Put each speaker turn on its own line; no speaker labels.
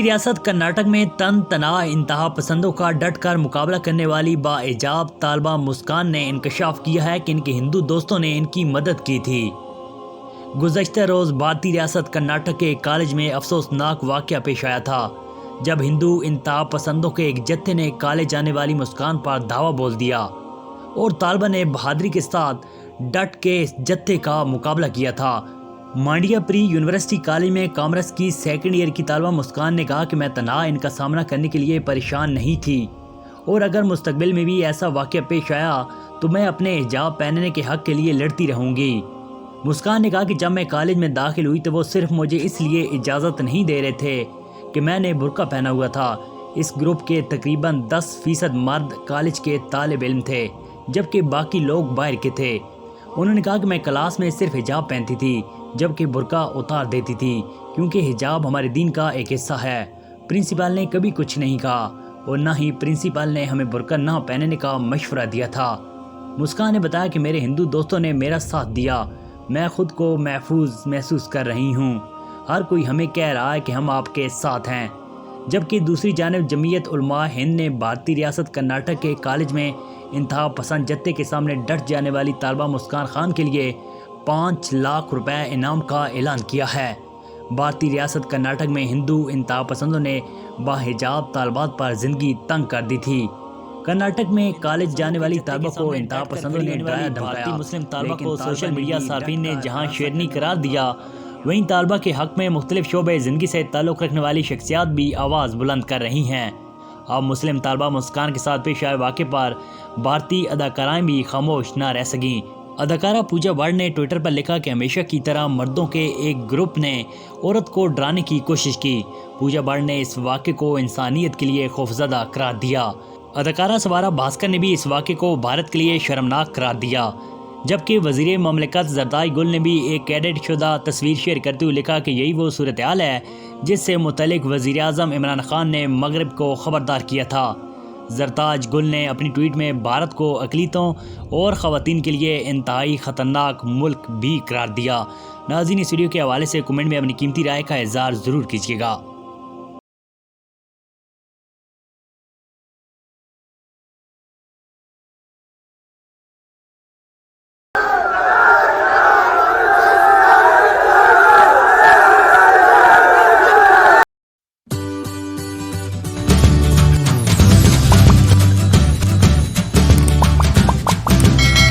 بھارتی ریاست کرناٹک میں تن تنہا انتہا پسندوں کا ڈٹ کر مقابلہ کرنے والی باحجاب طالبہ مسکان نے انکشاف کیا ہے کہ ان کے ہندو دوستوں نے ان کی مدد کی تھی۔ گزشتہ روز بھارتی ریاست کرناٹک کے ایک کالج میں افسوسناک واقعہ پیش آیا تھا، جب ہندو انتہا پسندوں کے ایک جتھے نے کالج جانے والی مسکان پر دھاوا بول دیا اور طالبہ نے بہادری کے ساتھ ڈٹ کے اس جتھے کا مقابلہ کیا تھا۔ مانڈیا پری یونیورسٹی کالج میں کامرس کی سیکنڈ ایئر کی طالبہ مسکان نے کہا کہ میں تنہا ان کا سامنا کرنے کے لیے پریشان نہیں تھی، اور اگر مستقبل میں بھی ایسا واقعہ پیش آیا تو میں اپنے حجاب پہننے کے حق کے لیے لڑتی رہوں گی۔ مسکان نے کہا کہ جب میں کالج میں داخل ہوئی تو وہ صرف مجھے اس لیے اجازت نہیں دے رہے تھے کہ میں نے برقع پہنا ہوا تھا۔ اس گروپ کے تقریباً 10% مرد کالج کے طالب علم تھے، جبکہ باقی لوگ باہر کے تھے۔ انہوں نے کہا کہ میں کلاس میں صرف حجاب پہنتی تھی، جبکہ برقع اتار دیتی تھی، کیونکہ حجاب ہمارے دین کا ایک حصہ ہے۔ پرنسپل نے کبھی کچھ نہیں کہا، اور نہ ہی پرنسپل نے ہمیں برقع نہ پہننے کا مشورہ دیا تھا۔ مسکان نے بتایا کہ میرے ہندو دوستوں نے میرا ساتھ دیا، میں خود کو محفوظ محسوس کر رہی ہوں، ہر کوئی ہمیں کہہ رہا ہے کہ ہم آپ کے ساتھ ہیں۔ جبکہ دوسری جانب جمعیت علماء ہند نے بھارتی ریاست کرناٹک کے کالج میں انتہا پسند جتھے کے سامنے ڈٹ جانے والی طالبہ مسکان خان کے لیے 5 لاکھ روپے انعام کا اعلان کیا ہے۔ بھارتی ریاست کرناٹک میں ہندو انتہا پسندوں نے باحجاب طالبات پر زندگی تنگ کر دی تھی۔ کرناٹک میں کالج جانے والی طالبہ کو انتہا پسندوں نے ڈرایا دھمکایا،
مسلم طالبہ کو سوشل میڈیا صارفین نے جہاں شیرنی قرار دیا، وہیں طالبہ کے حق میں مختلف شعبے زندگی سے تعلق رکھنے والی شخصیات بھی آواز بلند کر رہی ہیں۔ اب مسلم طالبہ مسکان کے ساتھ پیش آئے واقعے پر بھارتی اداکارائیں بھی خاموش نہ رہ سکیں۔ اداکارہ پوجا وارڈ نے ٹویٹر پر لکھا کہ ہمیشہ کی طرح مردوں کے ایک گروپ نے عورت کو ڈرانے کی کوشش کی۔ پوجا وارڈ نے اس واقعے کو انسانیت کے لیے خوفزدہ قرار دیا۔ اداکارہ سوارا بھاسکر نے بھی اس واقعے کو بھارت کے لیے شرمناک قرار دیا، جبکہ وزیر مملکت زرتائی گل نے بھی ایک ایڈٹ شدہ تصویر شیئر کرتے ہوئے لکھا کہ یہی وہ صورتحال ہے جس سے متعلق وزیر اعظم عمران خان نے مغرب کو خبردار کیا تھا۔ زرتاج گل نے اپنی ٹویٹ میں بھارت کو اقلیتوں اور خواتین کے لیے انتہائی خطرناک ملک بھی قرار دیا۔ ناظرین، اس ویڈیو کے حوالے سے کمنٹ میں اپنی قیمتی رائے کا اظہار ضرور کیجیے گا۔